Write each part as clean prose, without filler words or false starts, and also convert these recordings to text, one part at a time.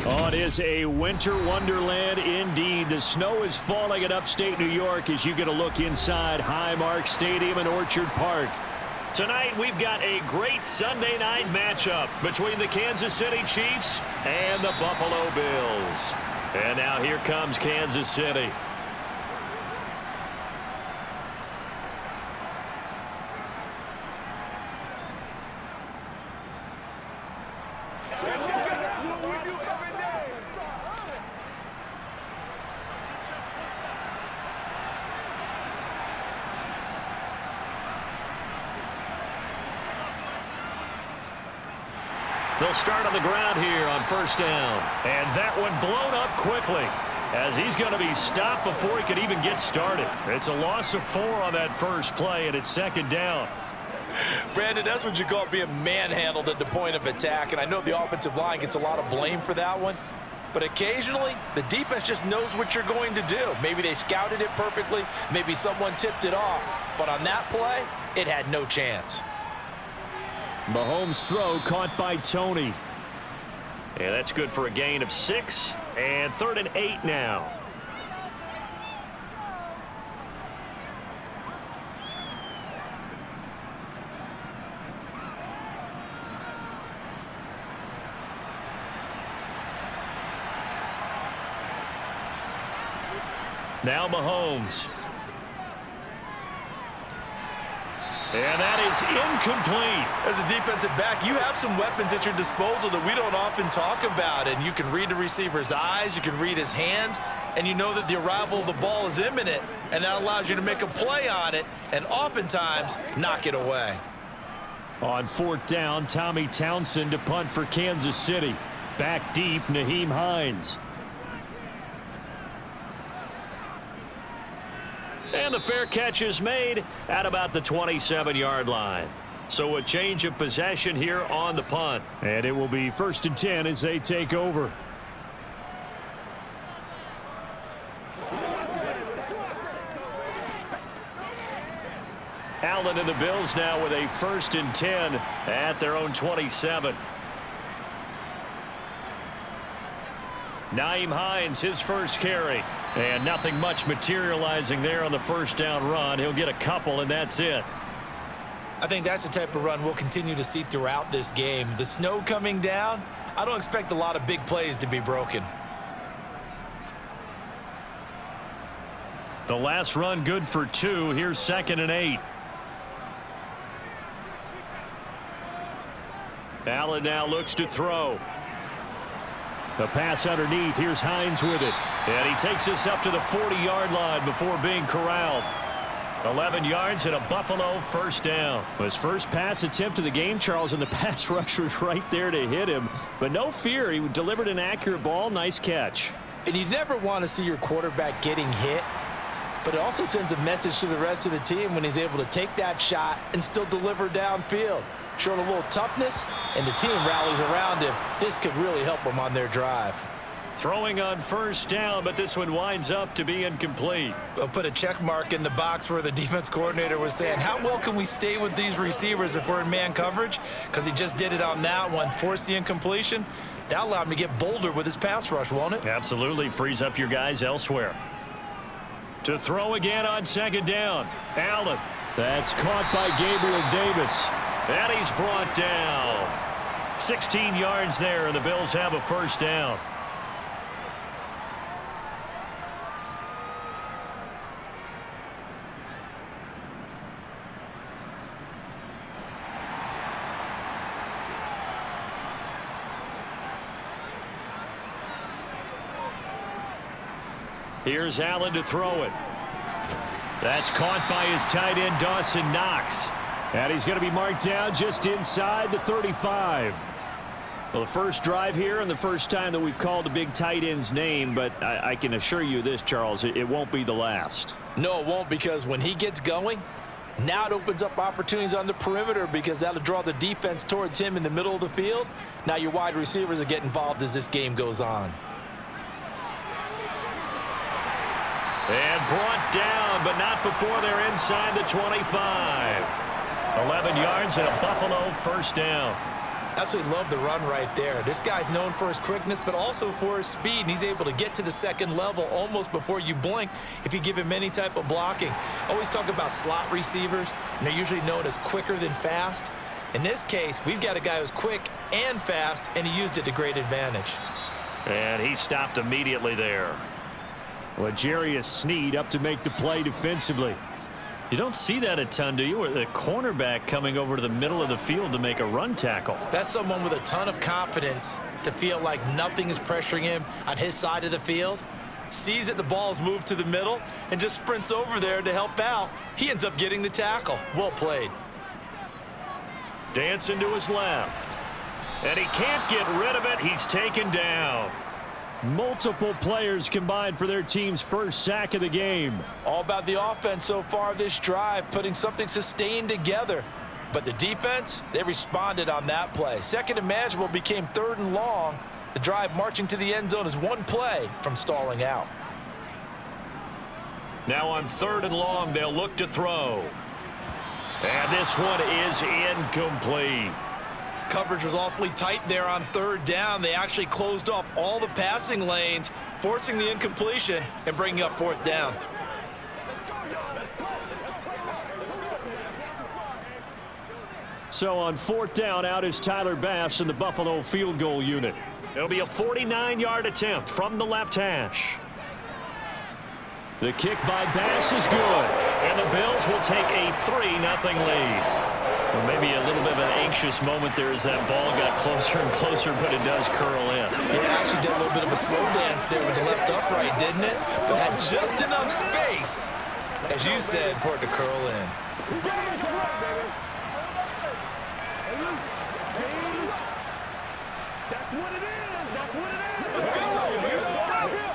Oh, it is a winter wonderland indeed. The snow is falling in upstate New York as you get a look inside Highmark Stadium in Orchard Park. Tonight, we've got a great Sunday night matchup between the Kansas City Chiefs and the Buffalo Bills. And now here comes Kansas City. They'll start on the ground here on first down. And that one blown up quickly as he's going to be stopped before he could even get started. It's a loss of 4 on that first play, and it's second down. Brandon, that's what you call being manhandled at the point of attack. And I know the offensive line gets a lot of blame for that one. But occasionally, the defense just knows what you're going to do. Maybe they scouted it perfectly. Maybe someone tipped it off. But on that play, it had no chance. Mahomes' throw caught by Tony. And that's good for a gain of 6. And 3rd and 8 now. Now Mahomes. And that is incomplete. As a defensive back, you have some weapons at your disposal that we don't often talk about. And you can read the receiver's eyes, you can read his hands, and you know that the arrival of the ball is imminent. And that allows you to make a play on it and oftentimes knock it away. On 4th down, Tommy Townsend to punt for Kansas City. Back deep, Nyheim Hines. And the fair catch is made at about the 27-yard line. So a change of possession here on the punt. And it will be 1st and 10 as they take over. Allen and the Bills now with a 1st and 10 at their own 27. Nyheim Hines, his first carry. And nothing much materializing there on the first down run. He'll get a couple, and that's it. I think that's the type of run we'll continue to see throughout this game. The snow coming down, I don't expect a lot of big plays to be broken. The last run good for 2. Here's 2nd and 8. Allen now looks to throw. The pass underneath. Here's Hines with it. And he takes this up to the 40-yard line before being corralled. 11 yards and a Buffalo first down. His first pass attempt of the game, Charles, and the pass rush was right there to hit him. But no fear. He delivered an accurate ball. Nice catch. And you never want to see your quarterback getting hit. But it also sends a message to the rest of the team when he's able to take that shot and still deliver downfield. Showing a little toughness, and the team rallies around him. This could really help them on their drive. Throwing on first down, but this one winds up to be incomplete. We'll put a check mark in the box where the defense coordinator was saying, how well can we stay with these receivers if we're in man coverage? Because he just did it on that one, forced the incompletion. That allowed him to get bolder with his pass rush, won't it? Absolutely. Frees up your guys elsewhere. To throw again on 2nd down. Allen. That's caught by Gabriel Davis. And he's brought down. 16 yards there, and the Bills have a first down. Here's Allen to throw it. That's caught by his tight end, Dawson Knox. And he's going to be marked down just inside the 35. Well, the first drive here and the first time that we've called a big tight end's name, but I can assure you this, Charles, it won't be the last. No, it won't, because when he gets going, now it opens up opportunities on the perimeter because that'll draw the defense towards him in the middle of the field. Now your wide receivers will get involved as this game goes on. And brought down, but not before they're inside the 25. 11 yards and a Buffalo first down. Absolutely love the run right there. This guy's known for his quickness, but also for his speed, and he's able to get to the second level almost before you blink if you give him any type of blocking. Always talk about slot receivers, and they're usually known as quicker than fast. In this case, we've got a guy who's quick and fast, and he used it to great advantage. And he stopped immediately there. L'Jarius Sneed up to make the play defensively. You don't see that a ton, do you? Or the cornerback coming over to the middle of the field to make a run tackle. That's someone with a ton of confidence to feel like nothing is pressuring him on his side of the field. Sees that the ball's moved to the middle and just sprints over there to help out. He ends up getting the tackle. Well played. Dancing to his left. And he can't get rid of it. He's taken down. Multiple players combined for their team's first sack of the game. All about the offense so far this drive, putting something sustained together. But the defense, they responded on that play. Second and manageable became 3rd and long. The drive marching to the end zone is one play from stalling out. Now on 3rd and long, they'll look to throw. And this one is incomplete. Coverage was awfully tight there on 3rd down. They actually closed off all the passing lanes, forcing the incompletion and bringing up 4th down. So on 4th down, out is Tyler Bass in the Buffalo field goal unit. It'll be a 49-yard attempt from the left hash. The kick by Bass is good, and the Bills will take a 3-0 lead. Well, maybe a little bit of an anxious moment there as that ball got closer and closer, but it does curl in. It actually did a little bit of a slow dance there with the left upright, didn't it? But had just enough space, as you said, for it to curl in. That's what it is. That's what it is. Let's go.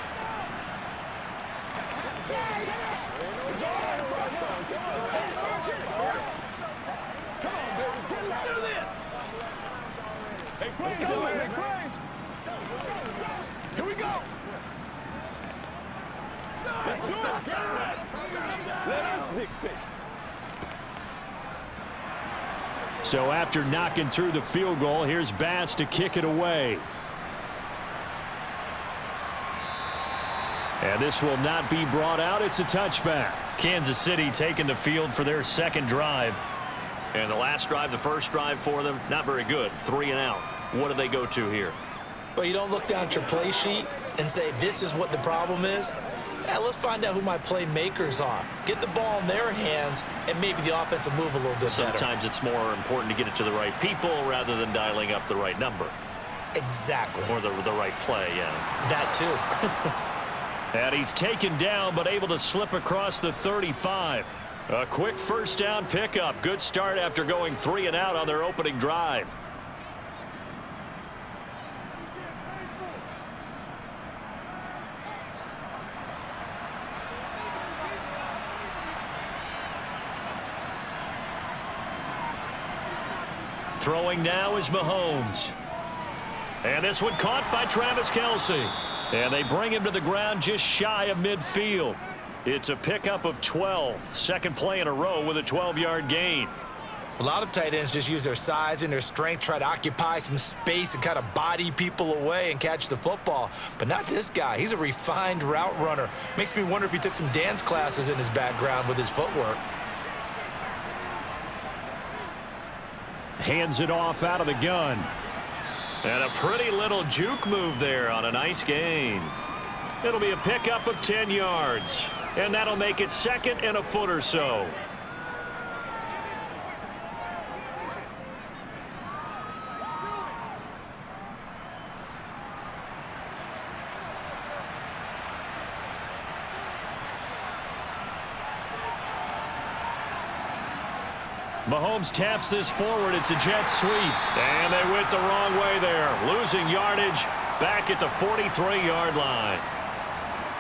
Let's go, man. Here we go. Let's do it. Let us dictate. So after knocking through the field goal, here's Bass to kick it away. And this will not be brought out. It's a touchback. Kansas City taking the field for their second drive. And the last drive, the first drive for them, not very good. 3 and out. What do they go to here? Well, you don't look down at your play sheet and say, this is what the problem is. Let's find out who my playmakers are. Get the ball in their hands, and maybe the offense will move a little bit better. Sometimes it's more important to get it to the right people rather than dialing up the right number. Exactly. Or the right play, yeah. That too. And he's taken down, but able to slip across the 35. A quick first down pickup. Good start after going 3 and out on their opening drive. Throwing now is Mahomes. And this one caught by Travis Kelce. And they bring him to the ground just shy of midfield. It's a pickup of 12. Second play in a row with a 12-yard gain. A lot of tight ends just use their size and their strength, try to occupy some space and kind of body people away and catch the football. But not this guy. He's a refined route runner. Makes me wonder if he took some dance classes in his background with his footwork. Hands it off out of the gun. And a pretty little juke move there on a nice gain. It'll be a pickup of 10 yards. And that'll make it second and a foot or so. Mahomes taps this forward. It's a jet sweep. And they went the wrong way there. Losing yardage back at the 43-yard line.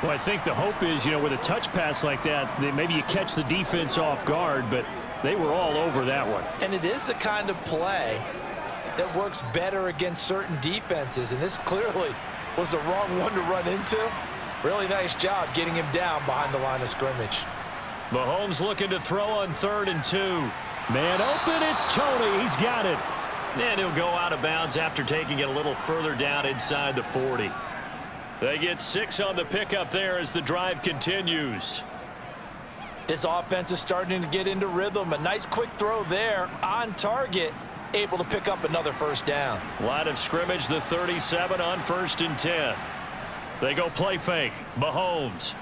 Well, I think the hope is, with a touch pass like that, maybe you catch the defense off guard, but they were all over that one. And it is the kind of play that works better against certain defenses, and this clearly was the wrong one to run into. Really nice job getting him down behind the line of scrimmage. Mahomes looking to throw on 3rd and 2. Man open, it's Tony. He's got it. And he'll go out of bounds after taking it a little further down inside the 40. They get 6 on the pickup there as the drive continues. This offense is starting to get into rhythm. A nice quick throw there on target, able to pick up another first down. Line of scrimmage, the 37 on 1st and 10. They go play fake. Mahomes.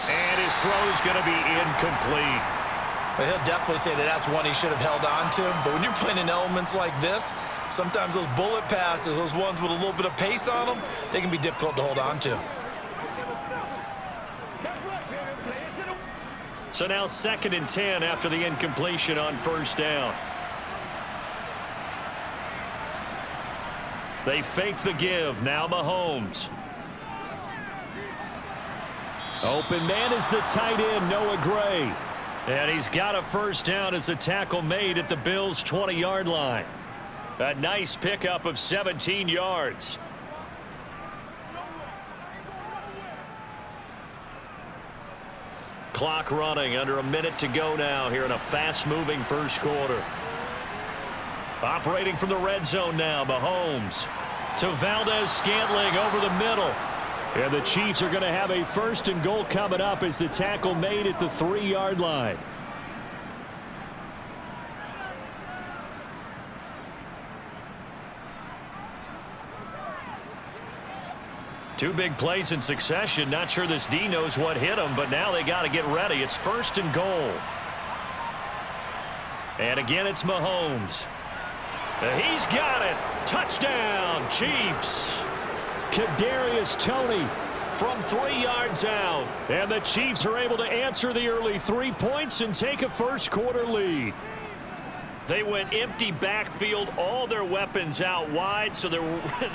And his throw is going to be incomplete. Well, he'll definitely say that that's one he should have held on to. But when you're playing in elements like this, sometimes those bullet passes, those ones with a little bit of pace on them, they can be difficult to hold on to. So now 2nd and 10 after the incompletion on 1st down. They fake the give. Now Mahomes. Open man is the tight end, Noah Gray. And he's got a first down as a tackle made at the Bills' 20-yard line. A nice pickup of 17 yards. Clock running, under a minute to go now here in a fast-moving first quarter. Operating from the red zone now, Mahomes to Valdez-Scantling over the middle. And the Chiefs are going to have a 1st and goal coming up as the tackle made at the 3-yard line. Two big plays in succession. Not sure this D knows what hit him, but now they got to get ready. It's 1st and goal. And again, it's Mahomes. He's got it. Touchdown, Chiefs. Kadarius Toney from 3 yards out. And the Chiefs are able to answer the early 3 points and take a first quarter lead. They went empty backfield, all their weapons out wide, so there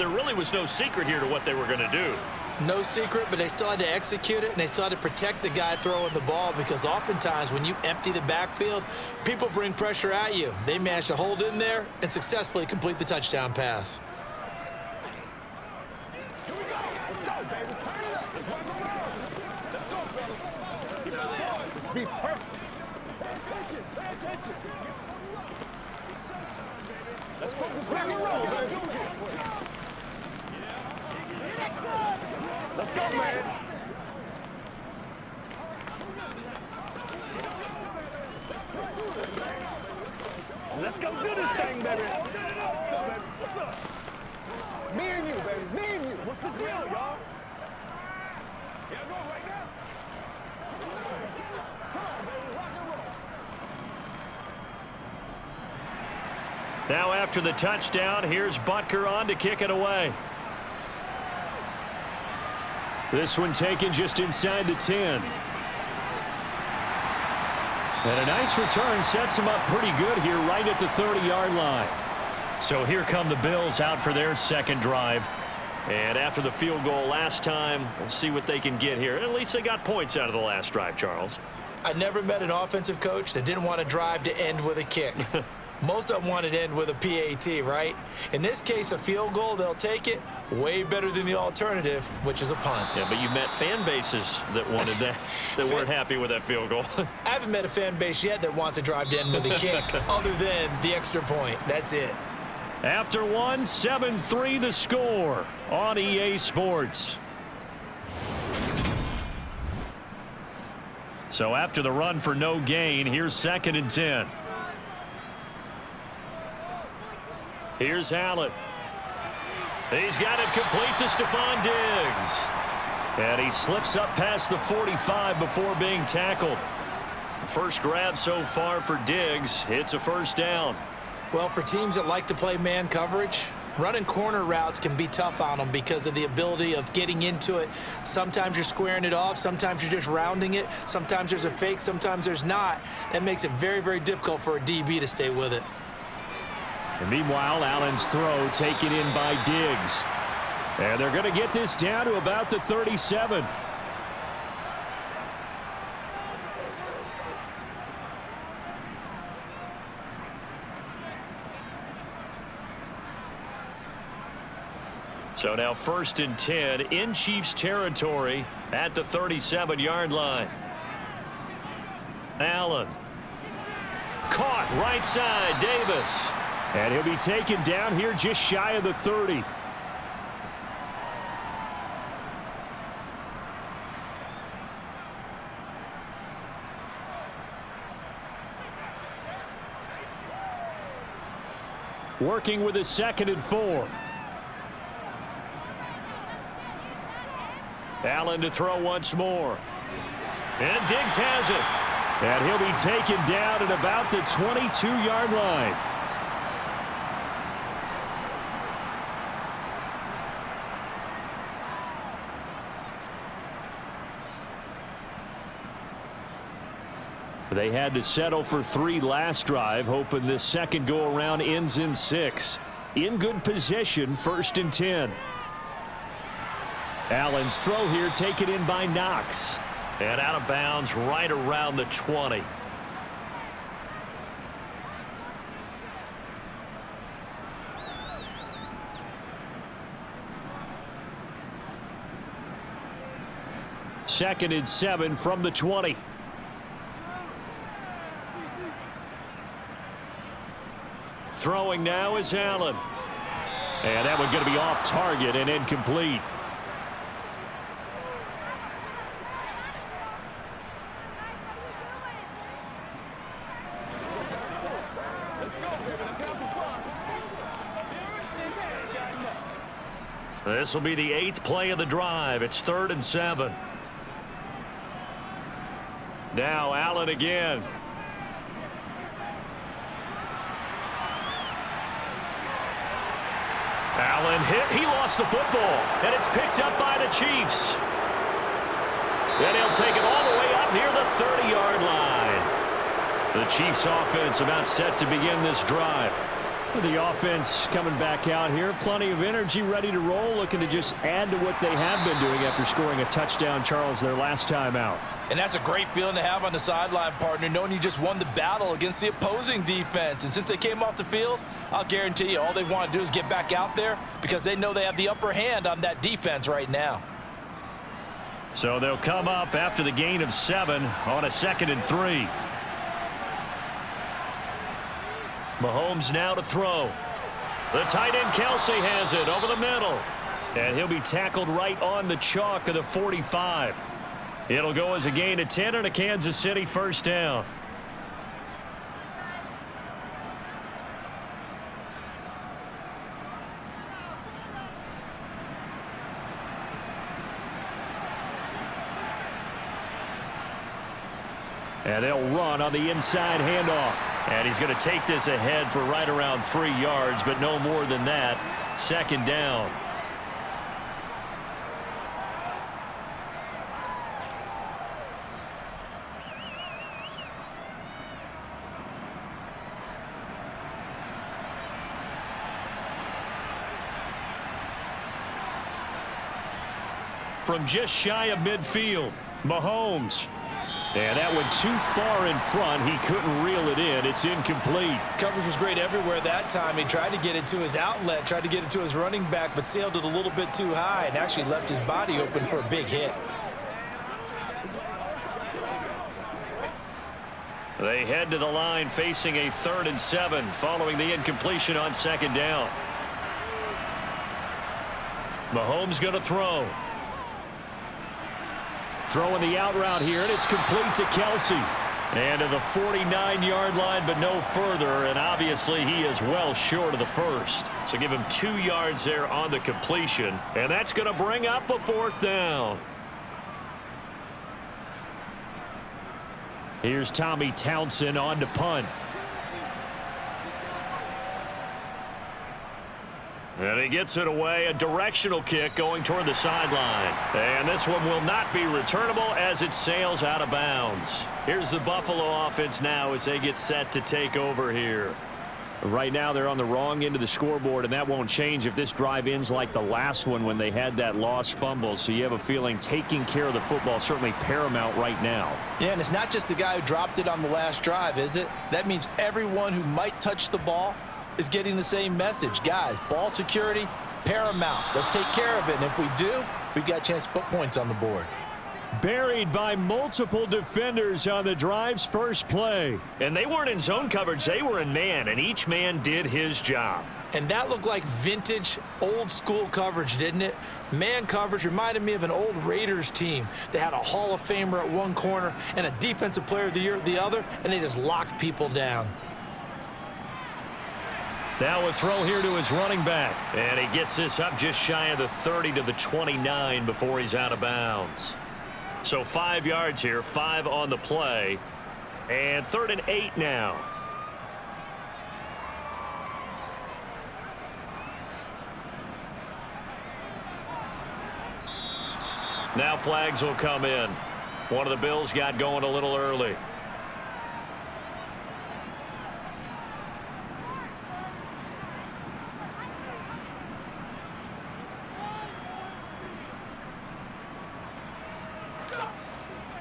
really was no secret here to what they were going to do. No secret, but they still had to execute it, and they still had to protect the guy throwing the ball, because oftentimes when you empty the backfield, people bring pressure at you. They managed to hold in there and successfully complete the touchdown pass. Here we go. Let's go, baby. Turn it up. Let's rock around. Let's go, fellas. Keep it going. Let's be perfect. Pay attention. Pay attention. It's showtime, baby. Let's focus. Rock and roll, baby. Let's go, man. Let's go do this thing, baby. What's up? Me and you, baby. Me and you. What's the deal, y'all? Yeah, go right now. Come on, baby. Rock and roll. Now after the touchdown, here's Butker on to kick it away. This one taken just inside the 10. And a nice return sets them up pretty good here right at the 30-yard line. So here come the Bills out for their second drive. And after the field goal last time, we'll see what they can get here. At least they got points out of the last drive, Charles. I never met an offensive coach that didn't want a drive to end with a kick. Most of them wanted to end with a PAT, right? In this case, a field goal, they'll take it. Way better than the alternative, which is a punt. Yeah, but you've met fan bases that wanted that, that weren't happy with that field goal. I haven't met a fan base yet that wants a drive to end with a kick, other than the extra point. That's it. After one, 7-3 the score on EA Sports. So after the run for no gain, here's 2nd and 10. Here's Allen. He's got it complete to Stephon Diggs. And he slips up past the 45 before being tackled. First grab so far for Diggs. It's a first down. Well, for teams that like to play man coverage, running corner routes can be tough on them because of the ability of getting into it. Sometimes you're squaring it off. Sometimes you're just rounding it. Sometimes there's a fake. Sometimes there's not. That makes it very, very difficult for a DB to stay with it. And meanwhile, Allen's throw taken in by Diggs. And they're going to get this down to about the 37. So now 1st and 10 in Chiefs territory at the 37-yard line. Allen. Caught right side, Davis. And he'll be taken down here just shy of the 30. Working with a 2nd and 4. Allen to throw once more. And Diggs has it. And he'll be taken down at about the 22-yard line. They had to settle for 3 last drive, hoping this second go-around ends in 6. In good position, 1st and 10. Allen's throw here taken in by Knox. And out of bounds right around the 20. Second and 7 from the 20. Throwing now is Allen. And that one going to be off target and incomplete. This will be the 8th play of the drive. It's 3rd and 7. Now Allen again. Allen hit. He lost the football. And it's picked up by the Chiefs. And he'll take it all the way up near the 30-yard line. The Chiefs offense about set to begin this drive. The offense coming back out here. Plenty of energy, ready to roll, looking to just add to what they have been doing after scoring a touchdown, Charles, their last time out. And that's a great feeling to have on the sideline, partner, knowing you just won the battle against the opposing defense. And since they came off the field, I'll guarantee you all they want to do is get back out there because they know they have the upper hand on that defense right now. So they'll come up after the gain of 7 on a 2nd and 3. Mahomes now to throw. The tight end Kelsey has it over the middle. And he'll be tackled right on the chalk of the 45. It'll go as a gain of 10 and a Kansas City 1st down. And they'll run on the inside handoff. And he's going to take this ahead for right around 3 yards, but no more than that. 2nd down. From just shy of midfield, Mahomes. And that went too far in front. He couldn't reel it in. It's incomplete. Coverage was great everywhere that time. He tried to get it to his outlet, tried to get it to his running back, but sailed it a little bit too high and actually left his body open for a big hit. They head to the line facing a 3rd and 7 following the incompletion on 2nd down. Mahomes going to throw. Throwing the out route here, and it's complete to Kelsey. And to the 49-yard line, but no further. And obviously, he is well short of the 1st. So give him 2 yards there on the completion. And that's going to bring up a 4th down. Here's Tommy Townsend on to punt. And he gets it away, a directional kick going toward the sideline. And this one will not be returnable as it sails out of bounds. Here's the Buffalo offense now as they get set to take over here. Right now they're on the wrong end of the scoreboard, and that won't change if this drive ends like the last one when they had that lost fumble. So you have a feeling taking care of the football is certainly paramount right now. Yeah, and it's not just the guy who dropped it on the last drive, is it? That means everyone who might touch the ball is getting the same message. Guys, ball security, paramount. Let's take care of it. And if we do, we've got a chance to put points on the board. Buried by multiple defenders on the drive's first play. And they weren't in zone coverage. They were in man, and each man did his job. And that looked like vintage, old-school coverage, didn't it? Man coverage reminded me of an old Raiders team that had a Hall of Famer at one corner and a Defensive Player of the Year at the other, and they just locked people down. Now a throw here to his running back. And he gets this up just shy of the 30 to the 29 before he's out of bounds. So 5 yards here, 5 on the play. And 3rd and 8 now. Now flags will come in. One of the Bills got going a little early.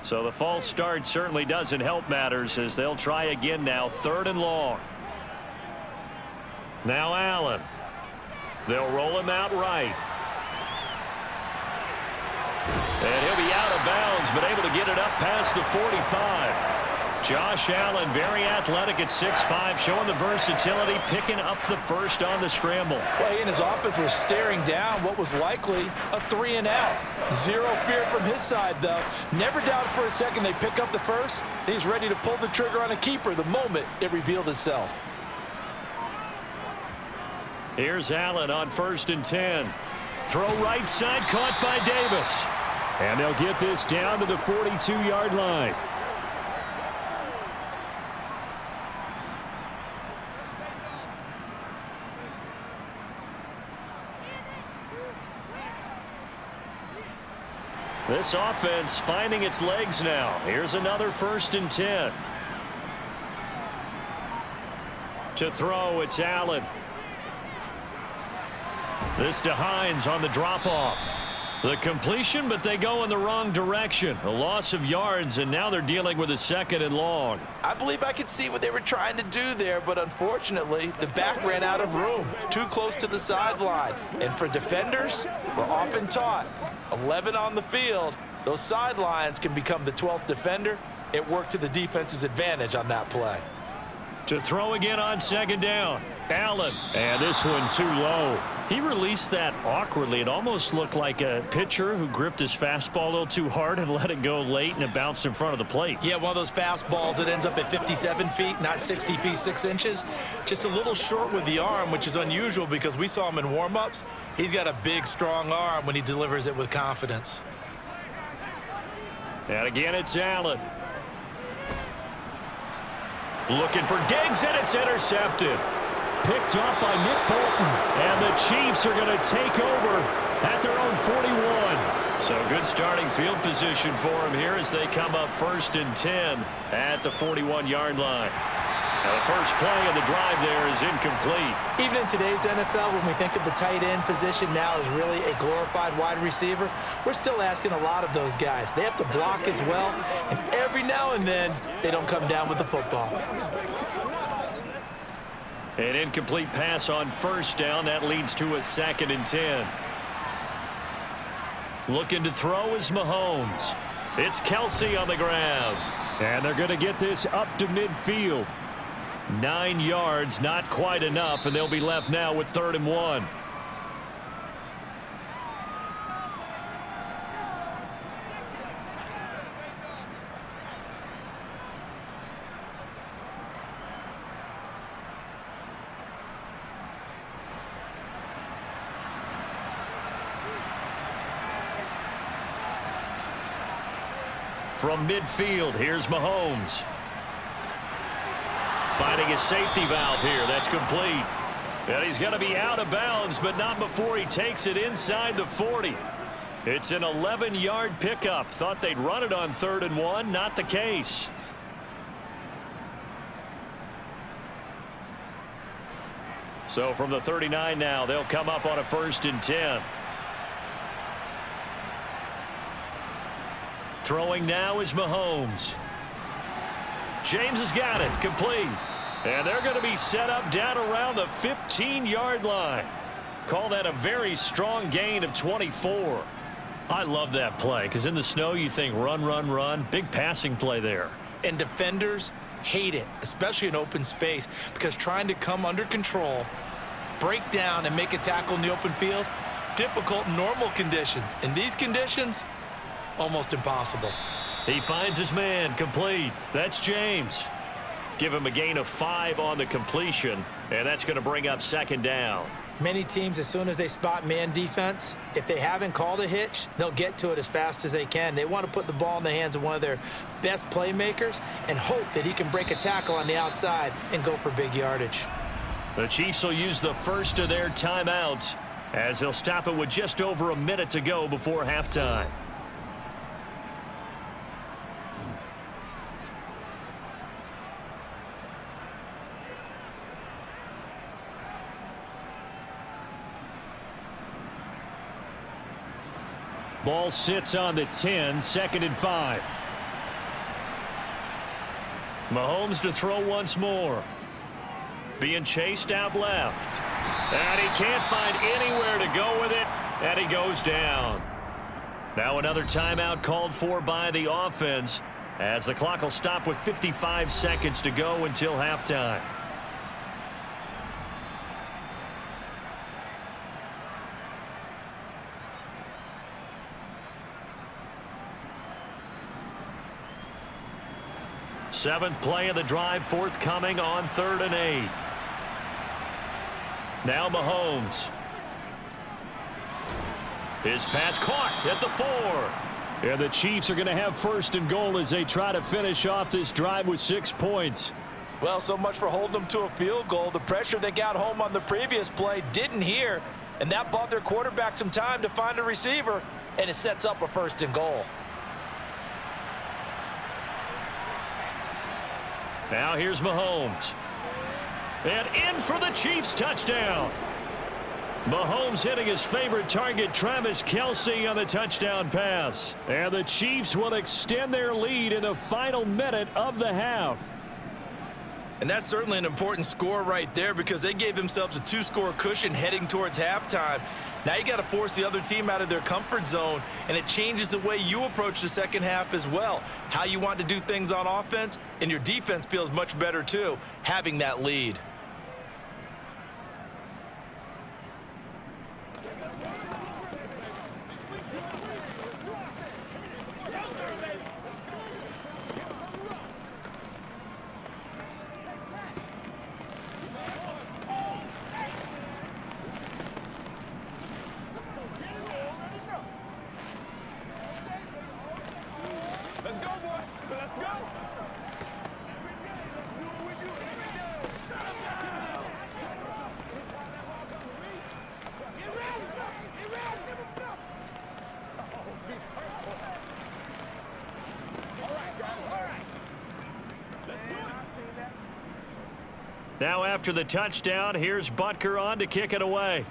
So the false start certainly doesn't help matters as they'll try again now. 3rd and long. Now Allen. They'll roll him out right. And he'll be out of bounds, but able to get it up past the 45. Josh Allen, very athletic at 6'5", showing the versatility, picking up the first on the scramble. Well, he and his offense were staring down what was likely a 3 and out. Zero fear from his side, though. Never doubted for a second they pick up the first. He's ready to pull the trigger on a keeper the moment it revealed itself. Here's Allen on 1st and 10. Throw right side, caught by Davis. And they'll get this down to the 42-yard line. This offense finding its legs now. Here's another 1st and 10. To throw, it's Allen. This to Hines on the drop-off. The completion, but they go in the wrong direction. A loss of yards, and now they're dealing with a 2nd and long. I believe I could see what they were trying to do there, but unfortunately, the back ran out of room. Too close to the sideline. And for defenders, we're often taught, 11 on the field, those sidelines can become the 12th defender. It worked to the defense's advantage on that play. To throw again on 2nd down. Allen, and this one too low. He released that awkwardly. It almost looked like a pitcher who gripped his fastball a little too hard and let it go late, and it bounced in front of the plate. Yeah, one of those fastballs that ends up at 57 feet, not 60 feet 6 inches. Just a little short with the arm, which is unusual because we saw him in warm-ups. He's got a big, strong arm when he delivers it with confidence. And again, it's Allen. Looking for Diggs, and it's intercepted. Picked off by Nick Bolton. And the Chiefs are going to take over at their own 41. So good starting field position for them here as they come up 1st and 10 at the 41-yard line. Now the first play of the drive there is incomplete. Even in today's NFL, when we think of the tight end position now as really a glorified wide receiver, we're still asking a lot of those guys. They have to block as well, and every now and then they don't come down with the football. An incomplete pass on 1st down. That leads to a 2nd and 10. Looking to throw is Mahomes. It's Kelsey on the ground. And they're going to get this up to midfield. 9 yards, not quite enough, and they'll be left now with 3rd and 1. From midfield, here's Mahomes. Finding a safety valve here. That's complete. And he's going to be out of bounds, but not before he takes it inside the 40. It's an 11-yard pickup. Thought they'd run it on 3rd and 1. Not the case. So from the 39 now, they'll come up on a 1st and 10. Throwing now is Mahomes. James has got it, complete. And they're going to be set up down around the 15-yard line. Call that a very strong gain of 24. I love that play because in the snow you think run, run, run. Big passing play there. And defenders hate it, especially in open space, because trying to come under control, break down, and make a tackle in the open field, difficult in normal conditions. In these conditions, almost impossible. He finds his man, complete. That's James. Give him a gain of 5 on the completion, and that's going to bring up second down. Many teams, as soon as they spot man defense, if they haven't called a hitch, they'll get to it as fast as they can. They want to put the ball in the hands of one of their best playmakers and hope that he can break a tackle on the outside and go for big yardage. The Chiefs will use the first of their timeouts as they'll stop it with just over a minute to go before halftime. Ball sits on the 10, 2nd and 5. Mahomes to throw once more. Being chased out left. And he can't find anywhere to go with it, and he goes down. Now another timeout called for by the offense as the clock will stop with 55 seconds to go until halftime. Seventh play of the drive forthcoming on 3rd and 8. Now Mahomes. His pass caught at the 4. And the Chiefs are going to have 1st and goal as they try to finish off this drive with 6 points. Well, so much for holding them to a field goal. The pressure they got home on the previous play didn't hear, and that bought their quarterback some time to find a receiver, and it sets up a 1st and goal. Now here's Mahomes. And in for the Chiefs touchdown. Mahomes hitting his favorite target, Travis Kelce, on the touchdown pass. And the Chiefs will extend their lead in the final minute of the half. And that's certainly an important score right there because they gave themselves a 2-score cushion heading towards halftime. Now you got to force the other team out of their comfort zone, and it changes the way you approach the second half as well. How you want to do things on offense, and your defense feels much better too, having that lead. Now after the touchdown, here's Butker on to kick it away.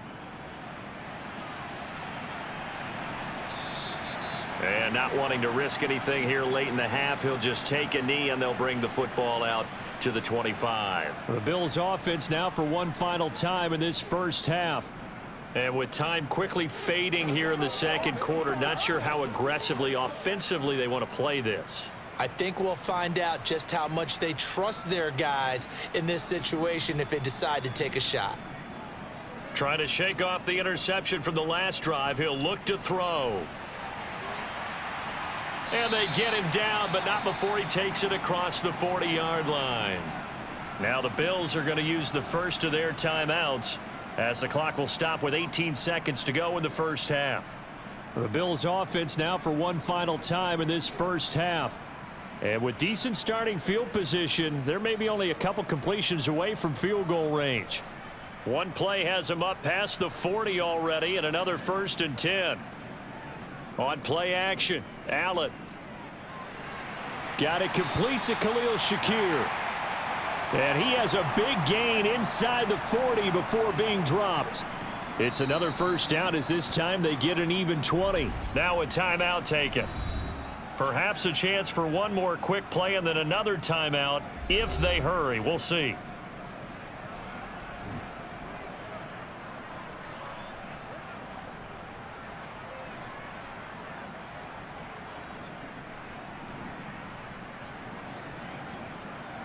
And not wanting to risk anything here late in the half, he'll just take a knee and they'll bring the football out to the 25. The Bills offense now for one final time in this first half. And with time quickly fading here in the second quarter, not sure how aggressively, offensively they want to play this. I think we'll find out just how much they trust their guys in this situation if they decide to take a shot. Trying to shake off the interception from the last drive. He'll look to throw. And they get him down, but not before he takes it across the 40-yard line. Now the Bills are going to use the first of their timeouts as the clock will stop with 18 seconds to go in the first half. The Bills offense now for one final time in this first half. And with decent starting field position, there may be only a couple completions away from field goal range. One play has him up past the 40 already, and another 1st and 10. On play action, Allen. Got it complete to Khalil Shakir. And he has a big gain inside the 40 before being dropped. It's another first down as this time they get an even 20. Now a timeout taken. Perhaps a chance for one more quick play and then another timeout if they hurry. We'll see.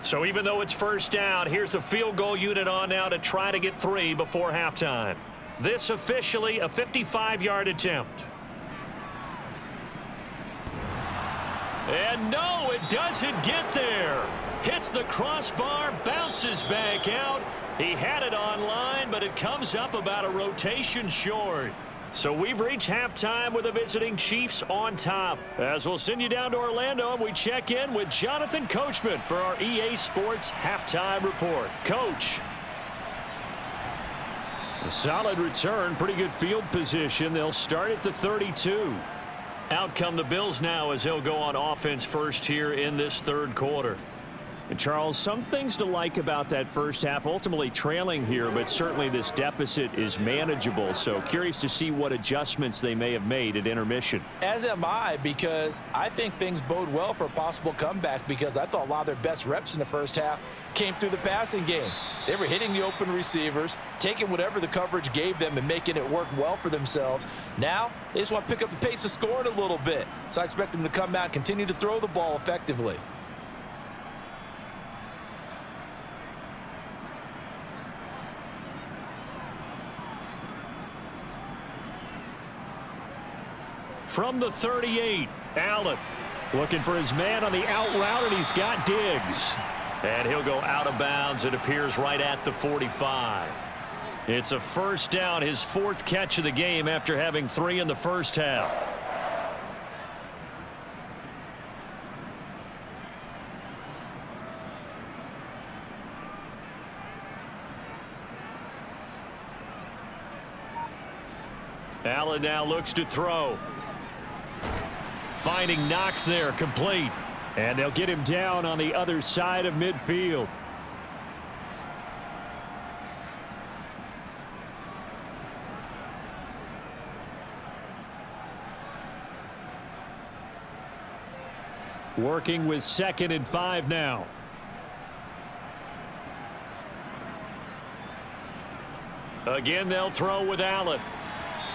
So even though it's first down, here's the field goal unit on now to try to get 3 before halftime. This officially a 55-yard attempt. And no, it doesn't get there. Hits the crossbar, bounces back out. He had it online, but it comes up about a rotation short. So we've reached halftime with the visiting Chiefs on top. As we'll send you down to Orlando, and we check in with Jonathan Coachman for our EA Sports Halftime Report. Coach. A solid return, pretty good field position. They'll start at the 32. Out come the Bills now as they'll go on offense first here in this third quarter. And Charles, some things to like about that first half, ultimately trailing here, but certainly this deficit is manageable. So curious to see what adjustments they may have made at intermission. As am I, because I think things bode well for a possible comeback, because I thought a lot of their best reps in the first half came through the passing game. They were hitting the open receivers, taking whatever the coverage gave them and making it work well for themselves. Now, they just want to pick up the pace of scoring a little bit. So I expect them to come out and continue to throw the ball effectively. From the 38, Allen looking for his man on the out route, and he's got Diggs. And he'll go out of bounds. It appears right at the 45. It's a first down, his 4th catch of the game after having 3 in the first half. Allen now looks to throw. Finding Knox there, complete. And they'll get him down on the other side of midfield. Working with 2nd and 5 now. Again, they'll throw with Allen.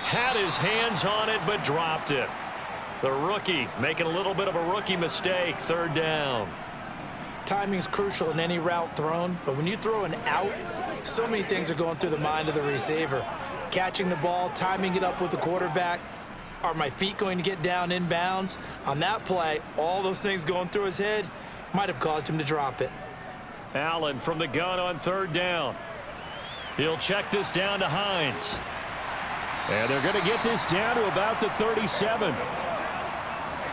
Had his hands on it, but dropped it. The rookie making a little bit of a rookie mistake. 3rd down. Timing's crucial in any route thrown, but when you throw an out, so many things are going through the mind of the receiver. Catching the ball, timing it up with the quarterback. Are my feet going to get down in bounds? On that play, all those things going through his head might have caused him to drop it. Allen from the gun on 3rd down. He'll check this down to Hines. And they're going to get this down to about the 37.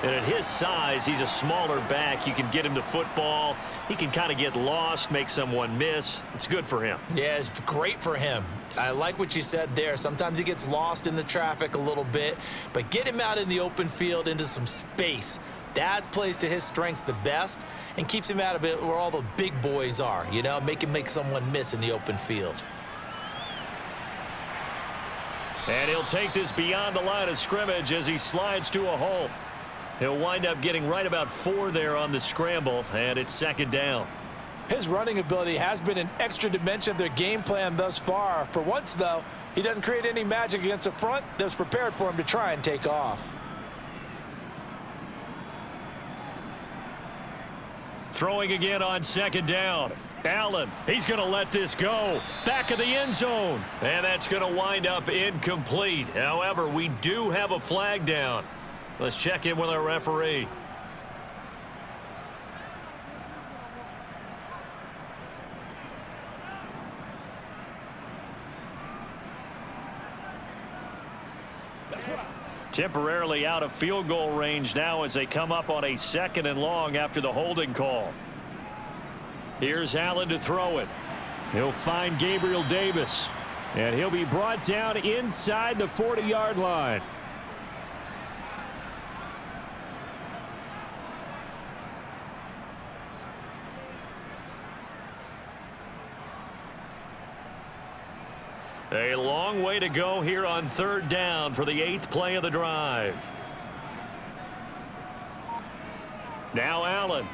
And at his size, he's a smaller back. You can get him to football. He can kind of get lost, make someone miss. It's good for him. Yeah, it's great for him. I like what you said there. Sometimes he gets lost in the traffic a little bit, but get him out in the open field into some space. That plays to his strengths the best and keeps him out of it where all the big boys are, you know, make him make someone miss in the open field. And he'll take this beyond the line of scrimmage as he slides to a hole. He'll wind up getting right about 4 there on the scramble, and it's 2nd down. His running ability has been an extra dimension of their game plan thus far. For once, though, he doesn't create any magic against a front that's prepared for him to try and take off. Throwing again on 2nd down. Allen, he's going to let this go. Back of the end zone. And that's going to wind up incomplete. However, we do have a flag down. Let's check in with our referee. Temporarily out of field goal range now as they come up on a 2nd and long after the holding call. Here's Allen to throw it. He'll find Gabriel Davis. And he'll be brought down inside the 40-yard line. A long way to go here on 3rd down for the 8th play of the drive. Now Allen.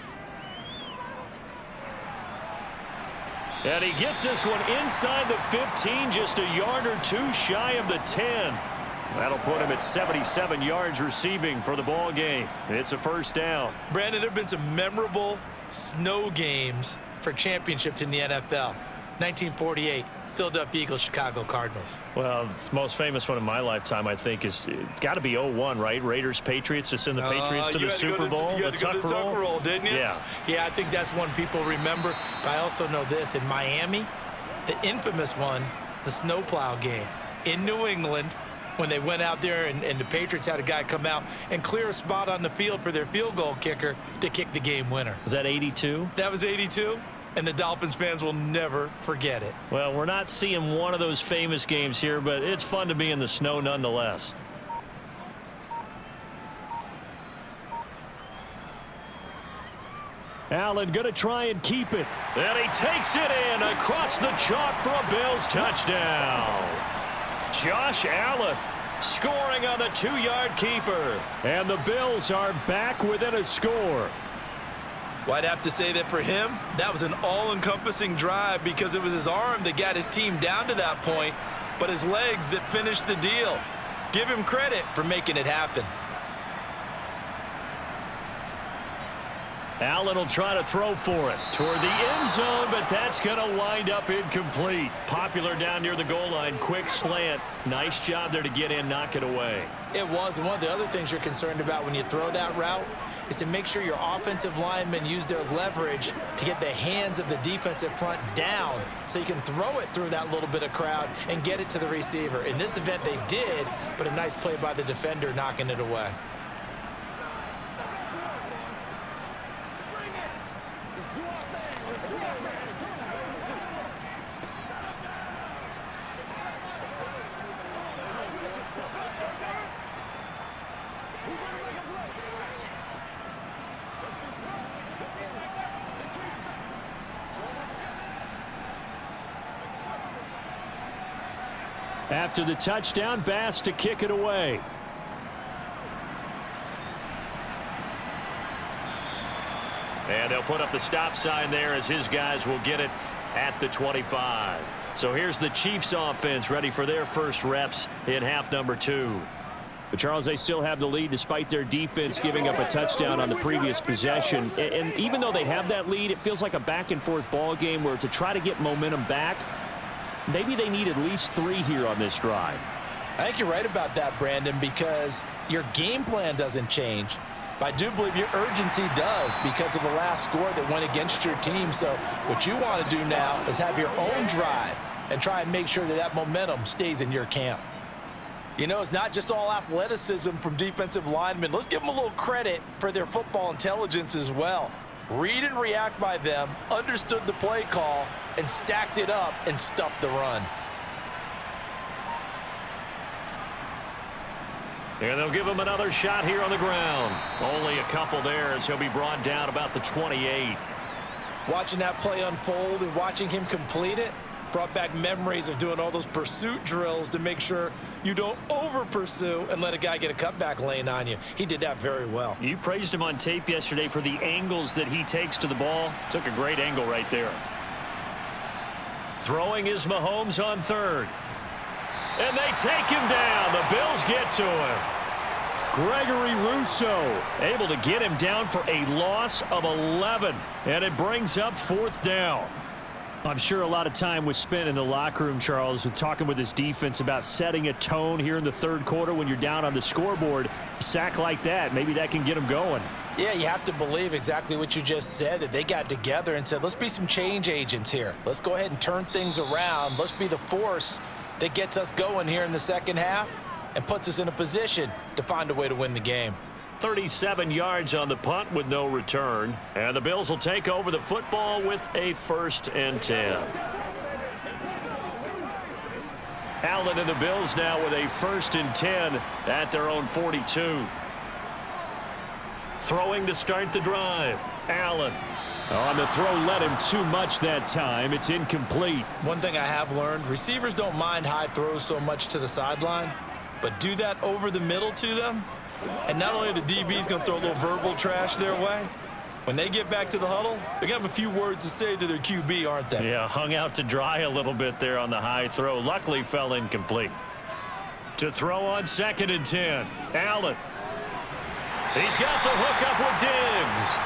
And he gets this one inside the 15, just a yard or 2 shy of the 10. That'll put him at 77 yards receiving for the ball game. It's a 1st down. Brandon, there have been some memorable snow games for championships in the NFL. 1948, Philadelphia Eagles, Chicago Cardinals. Well, the most famous one in my lifetime, I think, is got to be 01, right? Raiders, Patriots to send the Patriots to the Super Bowl. You had to go to the Tuck roll, didn't you? Yeah. Yeah, I think that's one people remember. But I also know this. In Miami, the infamous one, the snowplow game in New England, when they went out there and the Patriots had a guy come out and clear a spot on the field for their field goal kicker to kick the game winner. Was that 82? That was 82, and the Dolphins fans will never forget it. Well, we're not seeing one of those famous games here, but it's fun to be in the snow nonetheless. Allen going to try and keep it. And he takes it in across the chalk for a Bills touchdown. Josh Allen scoring on the 2-yard keeper. And the Bills are back within a score. Well, I'd have to say that for him, that was an all-encompassing drive because it was his arm that got his team down to that point, but his legs that finished the deal. Give him credit for making it happen. Allen will try to throw for it toward the end zone, but that's going to wind up incomplete. Popular down near the goal line. Quick slant. Nice job there to get in, knock it away. It was, and one of the other things you're concerned about when you throw that route is to make sure your offensive linemen use their leverage to get the hands of the defensive front down so you can throw it through that little bit of crowd and get it to the receiver. In this event, they did, but a nice play by the defender knocking it away. After the touchdown, Bass to kick it away. And they'll put up the stop sign there as his guys will get it at the 25. So here's the Chiefs offense ready for their first reps in half number 2. But Charles, they still have the lead despite their defense giving up a touchdown on the previous possession. And even though they have that lead, it feels like a back-and-forth ball game where to try to get momentum back, maybe they need at least 3 here on this drive. I think you're right about that, Brandon, because your game plan doesn't change. But I do believe your urgency does because of the last score that went against your team. So what you want to do now is have your own drive and try and make sure that that momentum stays in your camp. You know, it's not just all athleticism from defensive linemen. Let's give them a little credit for their football intelligence as well. Read and react by them, understood the play call, and stacked it up and stuffed the run. And they'll give him another shot here on the ground. Only a couple there as he'll be brought down about the 28. Watching that play unfold and watching him complete it brought back memories of doing all those pursuit drills to make sure you don't over-pursue and let a guy get a cutback lane on you. He did that very well. You praised him on tape yesterday for the angles that he takes to the ball. Took a great angle right there. Throwing is Mahomes on third. And they take him down. The Bills get to him. Gregory Rousseau able to get him down for a loss of 11. And it brings up 4th down. I'm sure a lot of time was spent in the locker room, Charles, talking with his defense about setting a tone here in the 3rd quarter when you're down on the scoreboard. A sack like that, maybe that can get him going. Yeah, you have to believe exactly what you just said, that they got together and said, let's be some change agents here. Let's go ahead and turn things around. Let's be the force that gets us going here in the second half and puts us in a position to find a way to win the game. 37 yards on the punt with no return. And the Bills will take over the football with a 1st and 10. Allen and the Bills now with a 1st and 10 at their own 42. Throwing to start the drive. Allen. On the throw, led him too much that time. It's incomplete. One thing I have learned, receivers don't mind high throws so much to the sideline, but do that over the middle to them, and not only are the DBs going to throw a little verbal trash their way, when they get back to the huddle, they're going to have a few words to say to their QB, aren't they? Yeah, hung out to dry a little bit there on the high throw. Luckily fell incomplete. To throw on 2nd and 10. Allen. He's got the hook up with Diggs.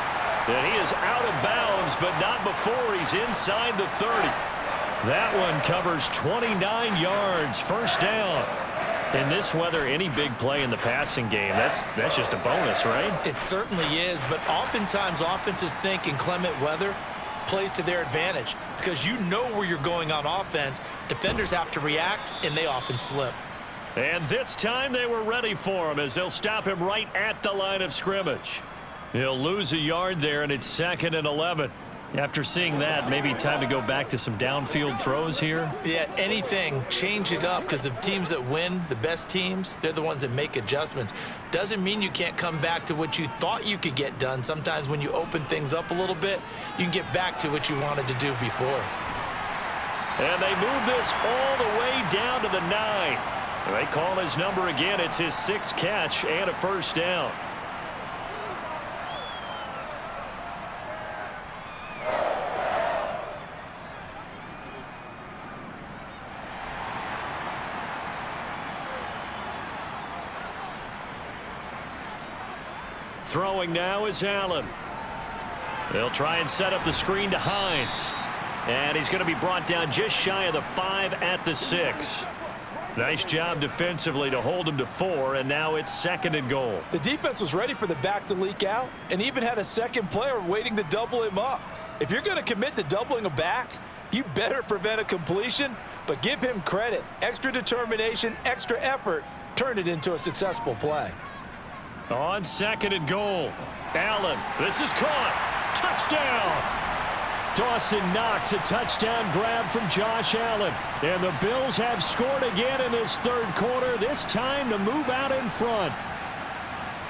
And he is out of bounds, but not before he's inside the 30. That one covers 29 yards, first down. In this weather, any big play in the passing game, that's just a bonus, right? It certainly is, but oftentimes offenses think in clement weather plays to their advantage because you know where you're going on offense. Defenders have to react, and they often slip. And this time they were ready for him as they'll stop him right at the line of scrimmage. He'll lose a yard there, and it's 2nd and 11. After seeing that, maybe time to go back to some downfield throws here. Yeah, anything. Change it up because the teams that win, the best teams, they're the ones that make adjustments. Doesn't mean you can't come back to what you thought you could get done. Sometimes when you open things up a little bit, you can get back to what you wanted to do before. And they move this all the way down to the 9. They call his number again. It's his 6th catch and a first down. Throwing now is Allen. They'll try and set up the screen to Hines. And he's going to be brought down just shy of the 5 at the 6. Nice job defensively to hold him to 4, and now it's 2nd and goal. The defense was ready for the back to leak out and even had a second player waiting to double him up. If you're going to commit to doubling a back, you better prevent a completion, but give him credit. Extra determination, extra effort, turn it into a successful play. On 2nd and goal, Allen, this is caught. Touchdown! Dawson Knox, a touchdown grab from Josh Allen. And the Bills have scored again in this 3rd quarter, this time to move out in front.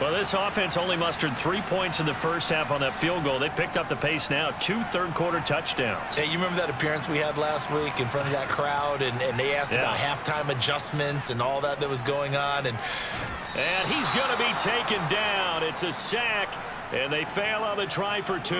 Well, this offense only mustered 3 points in the first half on that field goal. They picked up the pace now, 2 third-quarter touchdowns. Hey, you remember that appearance we had last week in front of that crowd, and they asked about halftime adjustments and all that was going on. And he's going to be taken down. It's a sack, and they fail on the try for 2.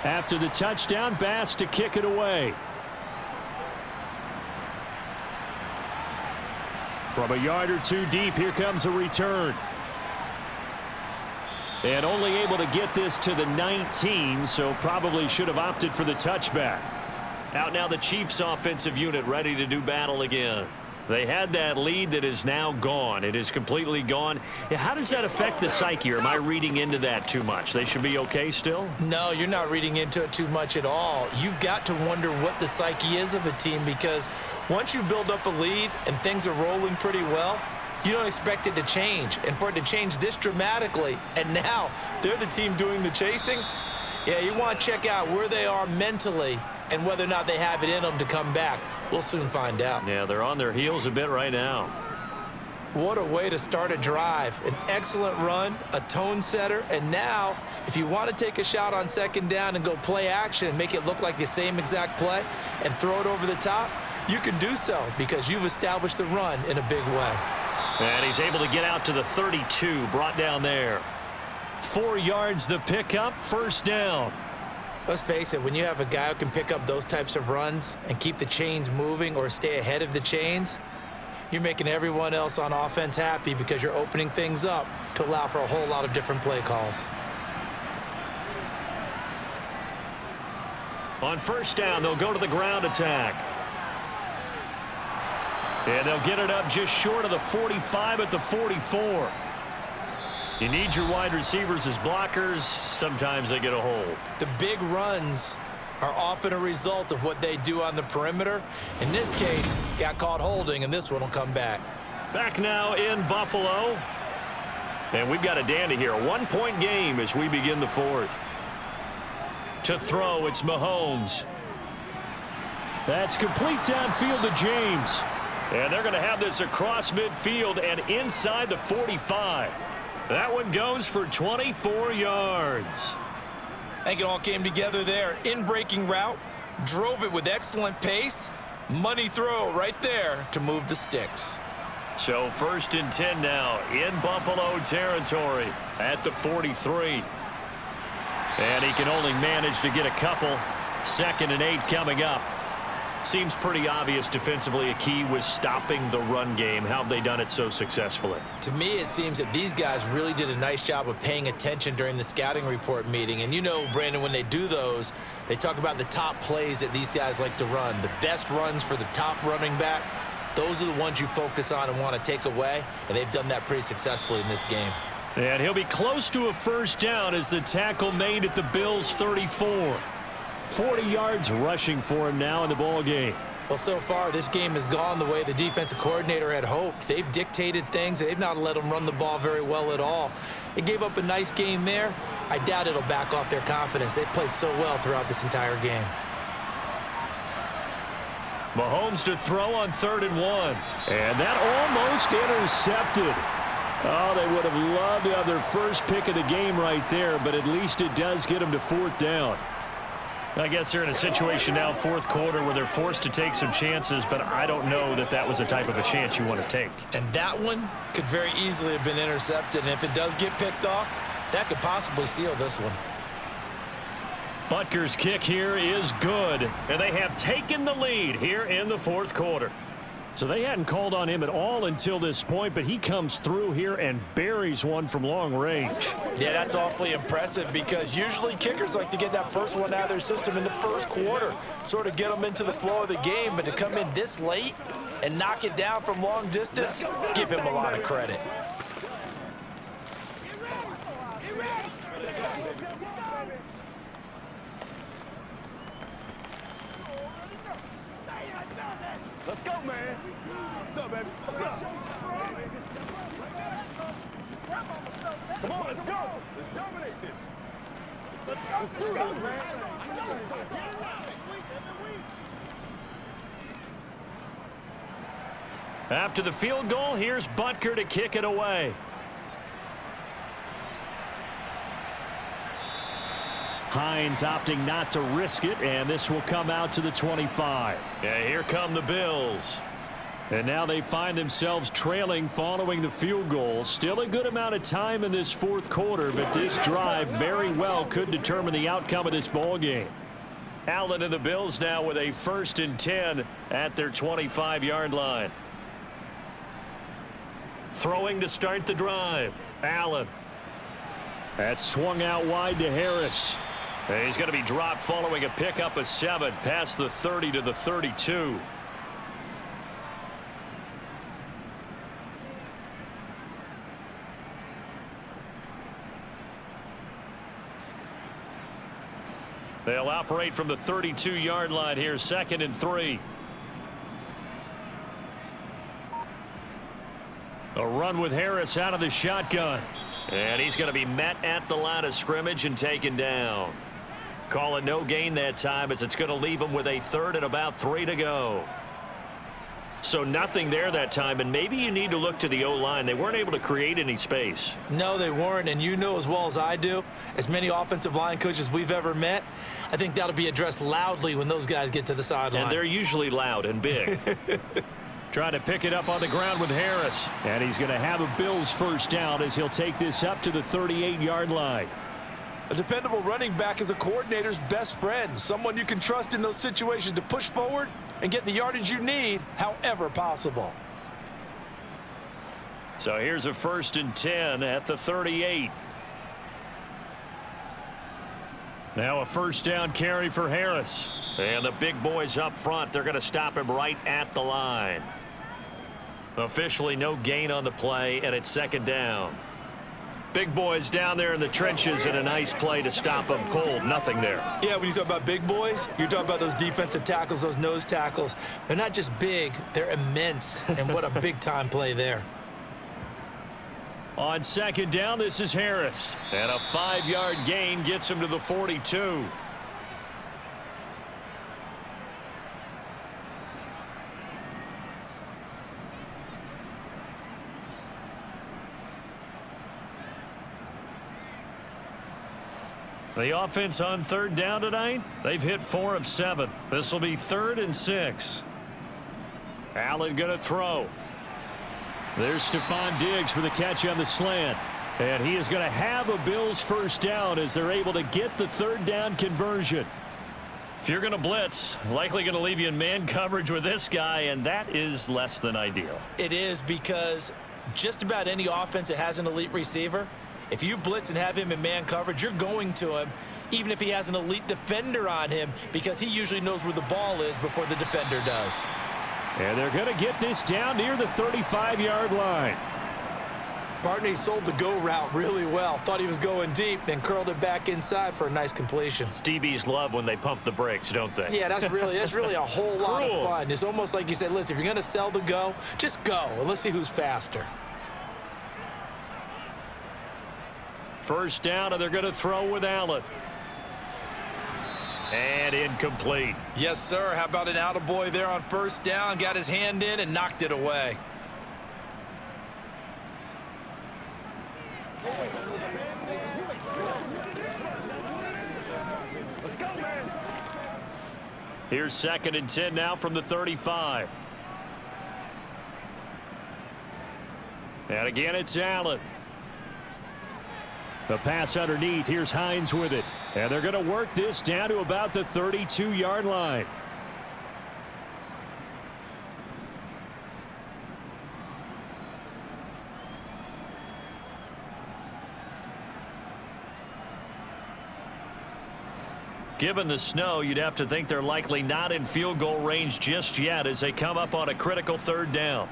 After the touchdown, Bass to kick it away. From a yard or 2 deep, here comes a return. And only able to get this to the 19, so probably should have opted for the touchback. Out now the Chiefs offensive unit ready to do battle again. They had that lead that is now gone. It is completely gone. How does that affect the psyche? Or am I reading into that too much? They should be okay still? No, you're not reading into it too much at all. You've got to wonder what the psyche is of a team because once you build up a lead and things are rolling pretty well, you don't expect it to change. And for it to change this dramatically, and now they're the team doing the chasing, yeah, you want to check out where they are mentally and whether or not they have it in them to come back. We'll soon find out. Yeah, they're on their heels a bit right now. What a way to start a drive. An excellent run, a tone setter, and now if you want to take a shot on 2nd down and go play action and make it look like the same exact play and throw it over the top, you can do so because you've established the run in a big way. And he's able to get out to the 32, brought down there. 4 yards the pickup, first down. Let's face it, when you have a guy who can pick up those types of runs and keep the chains moving or stay ahead of the chains, you're making everyone else on offense happy because you're opening things up to allow for a whole lot of different play calls. On first down, they'll go to the ground attack. And they'll get it up just short of the 45 at the 44. You need your wide receivers as blockers. Sometimes they get a hold. The big runs are often a result of what they do on the perimeter. In this case, got caught holding, and this one will come back. Back now in Buffalo. And we've got a dandy here. A 1-point game as we begin the 4th. To throw, it's Mahomes. That's complete downfield to James. And they're going to have this across midfield and inside the 45. That one goes for 24 yards. I think it all came together there. In-breaking route, drove it with excellent pace. Money throw right there to move the sticks. So 1st and 10 now in Buffalo territory at the 43. And he can only manage to get a couple. 2nd and 8 coming up. Seems pretty obvious defensively a key was stopping the run game. How have they done it so successfully? To me, it seems that these guys really did a nice job of paying attention during the scouting report meeting. And you know, Brandon, when they do those, they talk about the top plays that these guys like to run. The best runs for the top running back, those are the ones you focus on and want to take away. And they've done that pretty successfully in this game. And he'll be close to a 1st down as the tackle made at the Bills' 34. 40 yards rushing for him now in the ball game. Well, so far, this game has gone the way the defensive coordinator had hoped. They've dictated things. They've not let them run the ball very well at all. They gave up a nice game there. I doubt it'll back off their confidence. They've played so well throughout this entire game. Mahomes to throw on 3rd and 1. And that almost intercepted. Oh, they would have loved to have their first pick of the game right there, but at least it does get them to 4th down. I guess they're in a situation now, 4th quarter, where they're forced to take some chances, but I don't know that that was the type of a chance you want to take. And that one could very easily have been intercepted, and if it does get picked off, that could possibly seal this one. Butker's kick here is good, and they have taken the lead here in the 4th quarter. So they hadn't called on him at all until this point, but he comes through here and buries one from long range. Yeah, that's awfully impressive because usually kickers like to get that first one out of their system in the 1st quarter, sort of get them into the flow of the game, but to come in this late and knock it down from long distance, give him a lot of credit. Let's go, man. Let's go, baby. Let's go. Come on, let's go. Let's dominate this. Let's do this, man. After the field goal, here's Butker to kick it away. Hines opting not to risk it, and this will come out to the 25. Yeah, here come the Bills. And now they find themselves trailing following the field goal. Still a good amount of time in this 4th quarter, but this drive very well could determine the outcome of this ball game. Allen and the Bills now with a 1st and 10 at their 25-yard line. Throwing to start the drive. Allen. That's swung out wide to Harris. He's going to be dropped following a pickup of 7 past the 30 to the 32. They'll operate from the 32-yard line here, 2nd and 3. A run with Harris out of the shotgun. And he's going to be met at the line of scrimmage and taken down. Calling no gain that time as it's going to leave him with a 3rd and about 3 to go. So nothing there that time, and maybe you need to look to the O-line. They weren't able to create any space. No, they weren't, and you know as well as I do, as many offensive line coaches we've ever met, I think that'll be addressed loudly when those guys get to the sideline. And they're usually loud and big. Trying to pick it up on the ground with Harris. And he's going to have a Bills 1st down as he'll take this up to the 38-yard line. A dependable running back is a coordinator's best friend, someone you can trust in those situations to push forward and get the yardage you need however possible. So here's a 1st and 10 at the 38. Now a 1st down carry for Harris. And the big boys up front, they're going to stop him right at the line. Officially no gain on the play, and it's 2nd down. Big boys down there in the trenches, and a nice play to stop them cold. Nothing there. Yeah, when you talk about big boys, you're talking about those defensive tackles, those nose tackles. They're not just big, they're immense, and what a big-time play there. On 2nd down, this is Harris. And a 5-yard gain gets him to the 42. The offense on third down tonight, they've hit 4 of 7. This will be 3rd and 6. Allen going to throw. There's Stephon Diggs for the catch on the slant. And he is going to have a Bills first down as they're able to get the 3rd down conversion. If you're going to blitz, likely going to leave you in man coverage with this guy, and that is less than ideal. It is, because just about any offense that has an elite receiver, if you blitz and have him in man coverage, you're going to him, even if he has an elite defender on him, because he usually knows where the ball is before the defender does. And they're going to get this down near the 35-yard line. Partner sold the go route really well. Thought he was going deep, then curled it back inside for a nice completion. DBs love when they pump the brakes, don't they? Yeah, that's really a whole lot of fun. It's almost like you said, listen, if you're going to sell the go, just go, and let's see who's faster. First down, and they're going to throw with Allen. And incomplete. Yes, sir. How about an attaboy there on first down? Got his hand in and knocked it away. Let's go, man. Here's 2nd and 10 now from the 35. And again, it's Allen. The pass underneath. Here's Hines with it. And they're going to work this down to about the 32-yard line. Given the snow, you'd have to think they're likely not in field goal range just yet as they come up on a critical 3rd down.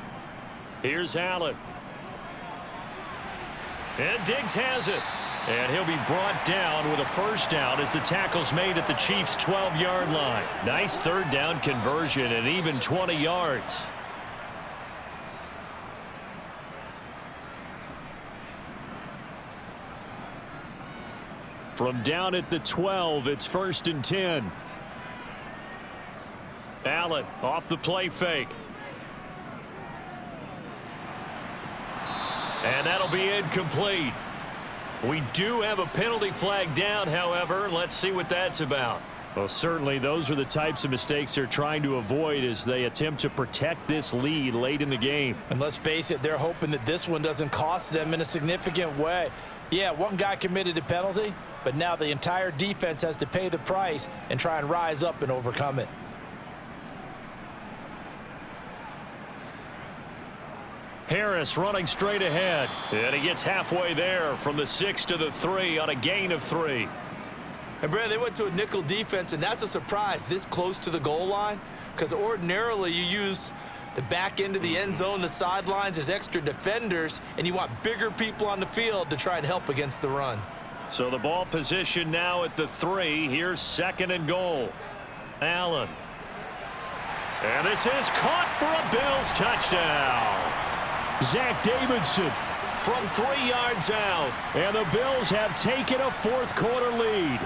Here's Allen. And Diggs has it. And he'll be brought down with a first down as the tackle's made at the Chiefs' 12-yard line. Nice 3rd down conversion and even 20 yards. From down at the 12, it's 1st and 10. Allen off the play fake. And that'll be incomplete. We do have a penalty flag down, however. Let's see what that's about. Well, certainly those are the types of mistakes they're trying to avoid as they attempt to protect this lead late in the game. And let's face it, they're hoping that this one doesn't cost them in a significant way. Yeah, one guy committed a penalty, but now the entire defense has to pay the price and try and rise up and overcome it. Harris running straight ahead. And he gets halfway there from the 6 to the 3 on a gain of 3. And, Brad, they went to a nickel defense, and that's a surprise this close to the goal line, because ordinarily you use the back end of the end zone, the sidelines as extra defenders, and you want bigger people on the field to try and help against the run. So the ball position now at the 3. Here's 2nd and goal. Allen. And this is caught for a Bills touchdown. Zach Davidson from 3 yards out. And the Bills have taken a 4th quarter lead.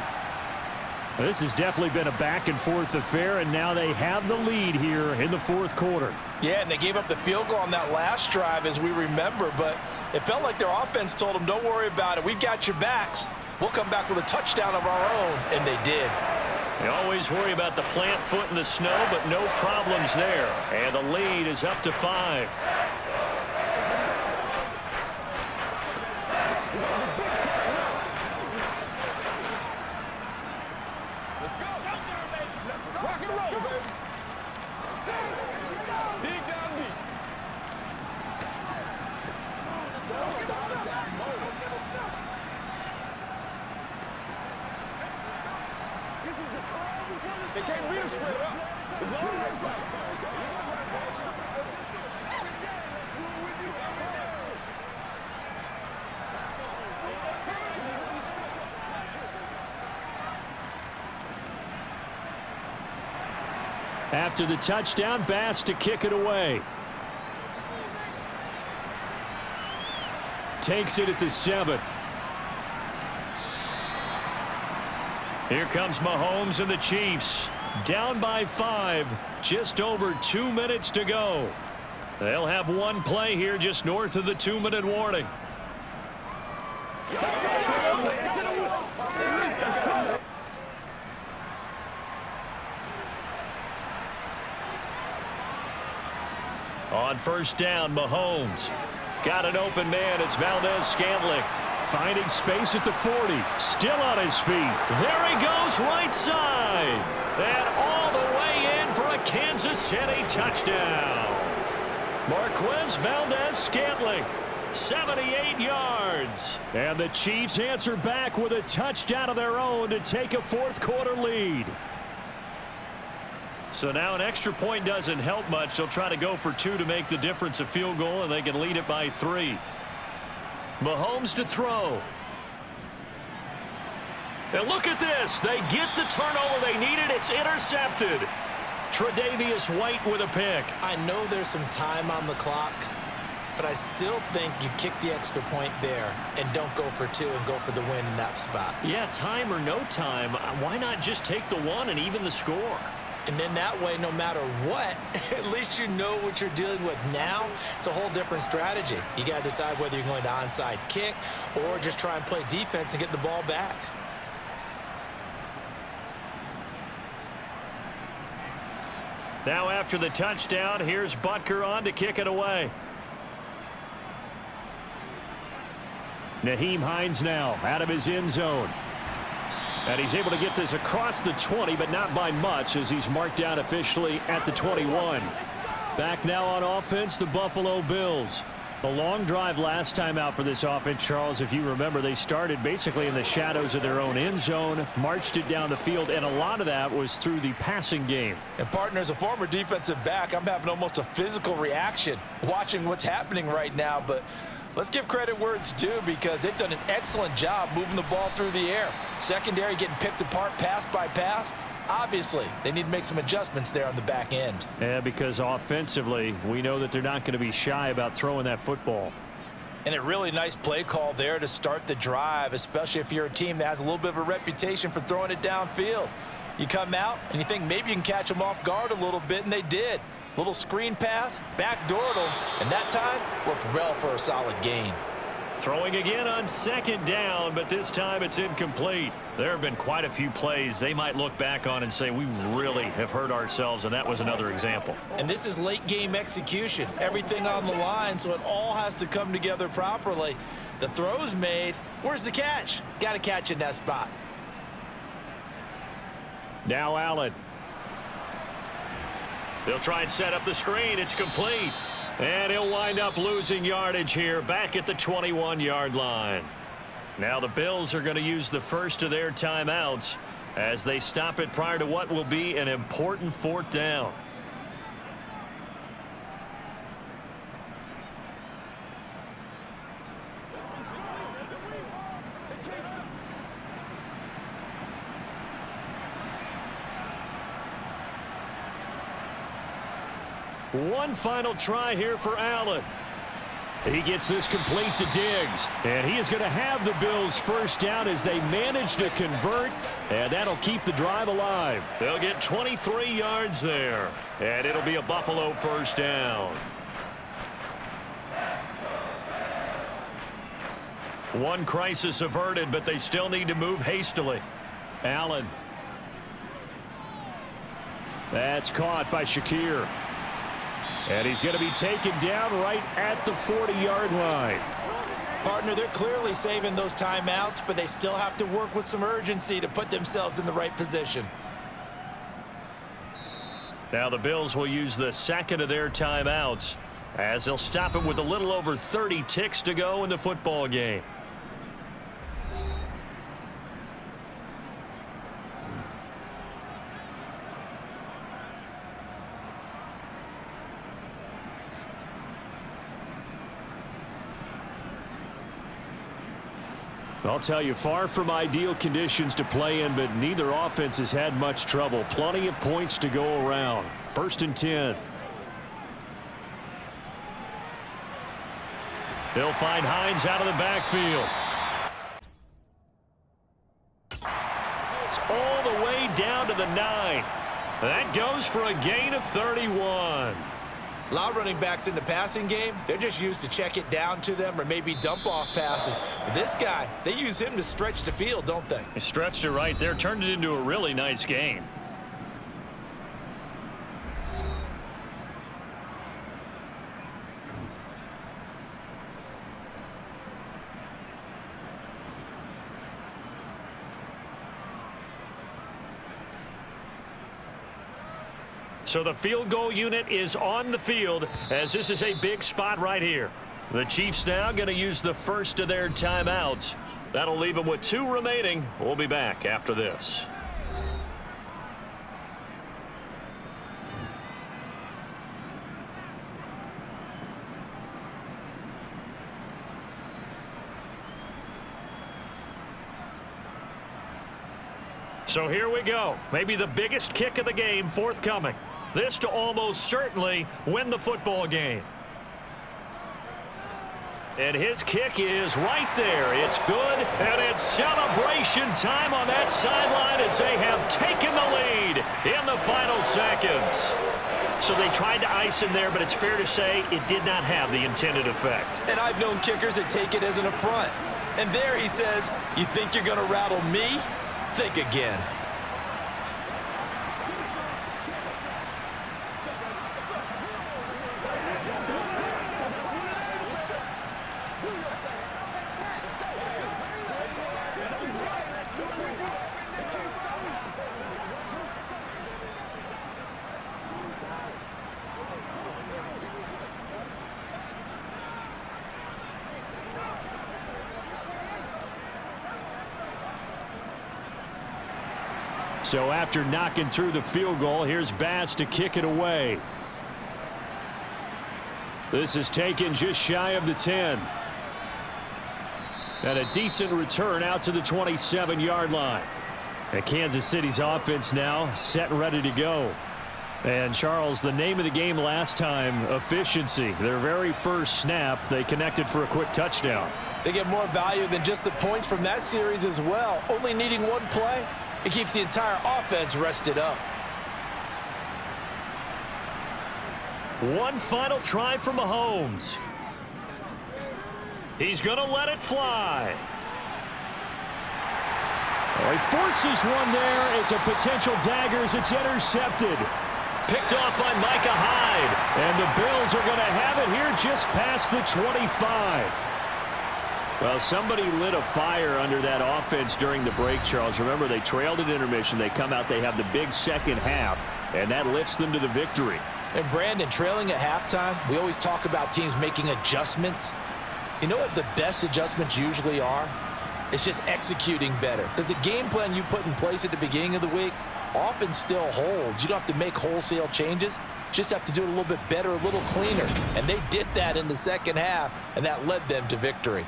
This has definitely been a back-and-forth affair, and now they have the lead here in the 4th quarter. Yeah, and they gave up the field goal on that last drive, as we remember, but it felt like their offense told them, don't worry about it. We've got your backs. We'll come back with a touchdown of our own, and they did. They always worry about the plant foot in the snow, but no problems there. And the lead is up to 5. Rock and roll, baby. Dig down deep. They can't beat us straight up. It's all right. After the touchdown, Bass to kick it away. Takes it at the 7. Here comes Mahomes and the Chiefs. Down by 5. Just over 2 minutes to go. They'll have one play here just north of the 2-minute warning. Let's get to the On first down, Mahomes. Got an open man. It's Valdez-Scantling. Finding space at the 40. Still on his feet. There he goes, right side. And all the way in for a Kansas City touchdown. Marquez Valdez-Scantling, 78 yards. And the Chiefs answer back with a touchdown of their own to take a fourth-quarter lead. So now an extra point doesn't help much. They'll try to go for 2 to make the difference a field goal, and they can lead it by 3. Mahomes to throw. And look at this. They get the turnover they needed. It's intercepted. Tre'Davious White with a pick. I know there's some time on the clock, but I still think you kick the extra point there and don't go for 2 and go for the win in that spot. Yeah, time or no time, why not just take the 1 and even the score? And then that way, no matter what, at least you know what you're dealing with now. It's a whole different strategy. You got to decide whether you're going to onside kick or just try and play defense and get the ball back. Now after the touchdown, here's Butker on to kick it away. Nyheim Hines now out of his end zone. And he's able to get this across the 20, but not by much as he's marked down officially at the 21. Back now on offense, the Buffalo Bills. A long drive last time out for this offense, Charles. If you remember, they started basically in the shadows of their own end zone, marched it down the field, and a lot of that was through the passing game. And, partner, as a former defensive back, I'm having almost a physical reaction watching what's happening right now. But let's give credit where it's due because they've done an excellent job moving the ball through the air. Secondary getting picked apart pass by pass. Obviously, they need to make some adjustments there on the back end. Yeah, because offensively, we know that they're not going to be shy about throwing that football. And a really nice play call there to start the drive, especially if you're a team that has a little bit of a reputation for throwing it downfield. You come out and you think maybe you can catch them off guard a little bit, and they did. Little screen pass, backdoored them, and that time worked well for a solid gain. Throwing again on second down, but this time it's incomplete. There have been quite a few plays they might look back on and say, we really have hurt ourselves, and that was another example. And this is late game execution. Everything on the line, so it all has to come together properly. The throw's made. Where's the catch? Got to catch in that spot. Now Allen. They'll try and set up the screen. It's complete. And he'll wind up losing yardage here back at the 21-yard line. Now the Bills are going to use the first of their timeouts as they stop it prior to what will be an important fourth down. One final try here for Allen. He gets this complete to Diggs. And he is going to have the Bills first down as they manage to convert. And that'll keep the drive alive. They'll get 23 yards there. And it'll be a Buffalo first down. One crisis averted, but they still need to move hastily. Allen. That's caught by Shakir. And he's going to be taken down right at the 40-yard line. Partner, they're clearly saving those timeouts, but they still have to work with some urgency to put themselves in the right position. Now the Bills will use the second of their timeouts as they'll stop it with a little over 30 ticks to go in the football game. I'll tell you, far from ideal conditions to play in, but neither offense has had much trouble. Plenty of points to go around. 1st and 10. They'll find Hines out of the backfield. It's all the way down to the 9. That goes for a gain of 31. A lot of running backs in the passing game, they're just used to check it down to them or maybe dump off passes. But this guy, they use him to stretch the field, don't they? He stretched it right there, turned it into a really nice game. So the field goal unit is on the field as this is a big spot right here. The Chiefs now going to use the first of their timeouts. That'll leave them with 2 remaining. We'll be back after this. So here we go. Maybe the biggest kick of the game forthcoming. This to almost certainly win the football game. And his kick is right there. It's good, and it's celebration time on that sideline as they have taken the lead in the final seconds. So they tried to ice him there, but it's fair to say it did not have the intended effect. And I've known kickers that take it as an affront. And there he says, you think you're going to rattle me? Think again. So after knocking through the field goal, here's Bass to kick it away. This is taken just shy of the 10. And a decent return out to the 27-yard line. And Kansas City's offense now set and ready to go. And Charles, the name of the game last time, efficiency. Their very first snap, they connected for a quick touchdown. They get more value than just the points from that series as well. Only needing one play, it keeps the entire offense rested up. One final try for Mahomes. He's going to let it fly. Oh, he forces one there. It's a potential dagger as it's intercepted. Picked off by Micah Hyde. And the Bills are going to have it here just past the 25. Well, somebody lit a fire under that offense during the break, Charles. Remember, they trailed at intermission. They come out, they have the big second half, and that lifts them to the victory. And Brandon, trailing at halftime, we always talk about teams making adjustments. You know what the best adjustments usually are? It's just executing better. Because the game plan you put in place at the beginning of the week often still holds. You don't have to make wholesale changes. Just have to do it a little bit better, a little cleaner. And they did that in the second half, and that led them to victory.